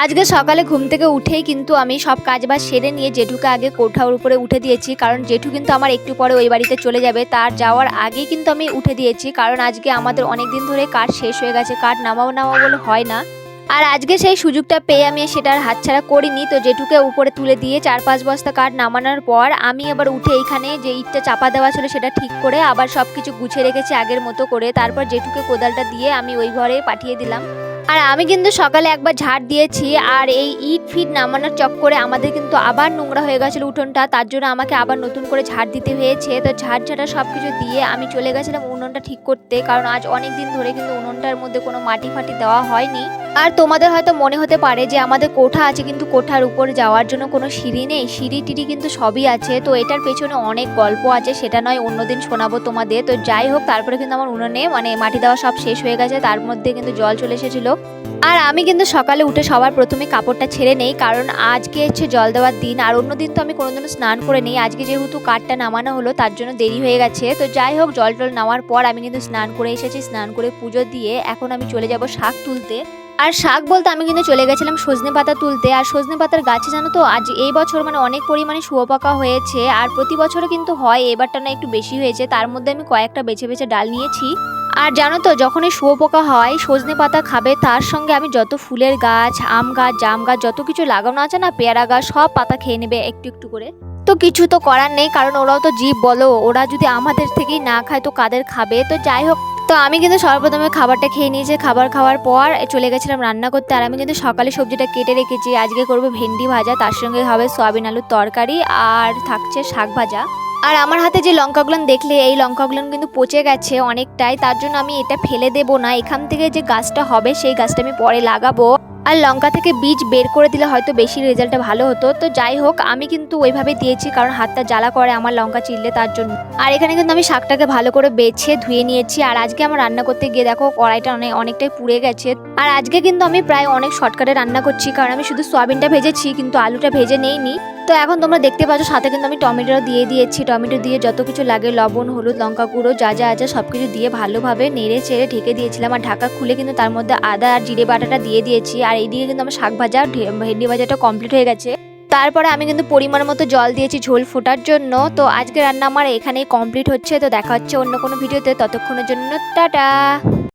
আজকে সকালে ঘুম থেকে উঠেই কিন্তু আমি সব কাজবাজ সেরে নিয়ে জেঠুকে আগে কোঠার উপরে উঠে দিয়েছি, কারণ জেঠু কিন্তু আমার একটু পরে ওই বাড়িতে চলে যাবে। তার যাওয়ার আগেই কিন্তু আমি উঠে দিয়েছি, কারণ আজকে আমাদের অনেক দিন ধরে কাঠ শেষ হয়ে গেছে, কাঠ নামাবো বলে হয় না। আর আজকে সেই সুযোগটা পেয়ে আমি সেটার হাতছাড়া করিনি। তো জেঠুকে উপরে তুলে দিয়ে 4-5 বস্তা কাঠ নামানোর পর আমি আবার উঠে এইখানে যে ইটটা চাপা দেওয়া ছিল সেটা ঠিক করে আবার সব কিছু গুছিয়ে রেখেছি আগের মতো করে। তারপর জেঠুকে কোদালটা দিয়ে আমি ওই ঘরে পাঠিয়ে দিলাম। আর আমি কিন্তু সকালে একবার ঝাড় দিয়েছি, আর এই ইট ফিট নামানোর চক্করে আমাদের কিন্তু আবার নোংরা হয়ে গেছিলো উঠোনটা, তার জন্য আমাকে আবার নতুন করে ঝাড় দিতে হয়েছে। তো ঝাড় সব কিছু দিয়ে আমি চলে গেছিলাম উনুনটা ঠিক করতে, কারণ আজ অনেক দিন ধরে কিন্তু উনুনটার মধ্যে কোনো মাটি ফাটি দেওয়া হয়নি। আর তোমাদের হয়তো মনে হতে পারে যে আমাদের কোঠা আছে কিন্তু কোঠার উপরে যাওয়ার জন্য কোনো সিঁড়ি নেই, সিঁড়ি টিড়ি কিন্তু সবই আছে। তো এটার পেছনে অনেক গল্প আছে, সেটা নয় অন্যদিন শোনাবো তোমাদের। তো যাই হোক, তারপরে কিন্তু আমার উনুনে মাটি দেওয়া সব শেষ হয়ে গেছে, তার মধ্যে কিন্তু জল চলে এসেছিলো। আর আমি কিন্তু সকালে উঠে সবার প্রথমে কাপড়টা ছেড়ে নেই, কারণ আজকে হচ্ছে জল দেওয়ার দিন। আর অন্যদিন তো আমি কোনোদিনও স্নান করে নেই, আজকে যেহেতু কাঠটা নামানো হলো তার জন্য দেরি হয়ে গেছে। তো যাই হোক, জল নেওয়ার পর আমি কিন্তু স্নান করে এসেছি, স্নান করে পুজো দিয়ে এখন আমি চলে যাব শাক তুলতে। আর শাক বলতে আমি কিন্তু চলে গেছিলাম সজনে পাতা তুলতে। আর সজনে পাতার গাছে জানো তো আজ এই বছর অনেক পরিমাণে শুয়োপোকা হয়েছে, আর প্রতি বছরও কিন্তু হয়, এবারটা না একটু বেশি হয়েছে। তার মধ্যে আমি কয়েকটা বেছে বেছে ডাল নিয়েছি। আর জানো তো, যখনই শুয়োপোকা হয় সজনে পাতা খাবে, তার সঙ্গে আমি যত ফুলের গাছ, আম গাছ, জাম গাছ, যত কিছু লাগানো আছে না, পেয়ারা গাছ, সব পাতা খেয়ে নেবে একটু একটু করে। তো কিছু তো করার নেই, কারণ ওরাও তো জীব বলো, ওরা যদি আমাদের থেকেই না খায় তো কাদের খাবে। তো যাই হোক, তো আমি কিন্তু সর্বপ্রথমে খাবারটা খেয়ে নিয়েছি, খাবার খাওয়ার পর চলে গেছিলাম রান্না করতে। আর আমি কিন্তু সকালে সবজিটা কেটে রেখেছি, আজকে করবো ভেন্ডি ভাজা, তার সঙ্গে হবে সয়াবিন আলুর তরকারি, আর থাকছে শাক ভাজা। আর আমার হাতে যে লঙ্কাগুলো দেখলে, এই লঙ্কাগুলো কিন্তু পচে গেছে অনেকটাই, তার জন্য আমি এটা ফেলে দেবো না, এখান থেকে যে গাছটা হবে সেই গাছটা আমি পরে লাগাবো। আর লঙ্কা থেকে বীজ বের করে দিলে হয়তো বেশি রেজাল্টটা ভালো হতো। তো যাই হোক, আমি কিন্তু ওইভাবে দিয়েছি, কারণ হাতটা জ্বালা করে আমার লঙ্কা চিরলে, তার জন্য। আর এখানে কিন্তু আমি শাকটাকে ভালো করে বেছে ধুয়ে নিয়েছি। আর আজকে আমার রান্না করতে গিয়ে দেখো কড়াইটা অনেকটাই পুড়ে গেছে। আর আজকে কিন্তু আমি প্রায় অনেক শর্টকাটে রান্না করছি, কারণ আমি শুধু সয়াবিনটা ভেজেছি কিন্তু আলুটা ভেজে নেইনি। তো এখন তোমরা দেখতে পাচ্ছ সাথে কিন্তু আমি টমেটো দিয়ে দিয়েছি, টমেটো দিয়ে যত কিছু লাগে লবণ, হলুদ, লঙ্কা গুঁড়ো যা যা আছে সব কিছু দিয়ে ভালোভাবে নেড়ে চেড়ে ঢেকে দিয়েছিলাম। আর ঢাকা খুলে কিন্তু তার মধ্যে আদা আর জিরে বাটাটা দিয়ে দিয়েছি। আর এইদিকে কিন্তু আমার শাক ভাজা ভেন্ডি ভাজাটা কমপ্লিট হয়ে গেছে। তারপরে আমি কিন্তু পরিমাণ মতো জল দিয়েছি ঝোল ফোটার জন্য। তো আজকে রান্না আমার এখানেই কমপ্লিট হচ্ছে। তো দেখা হচ্ছে অন্য কোনো ভিডিওতে, ততক্ষণের জন্য টাটা।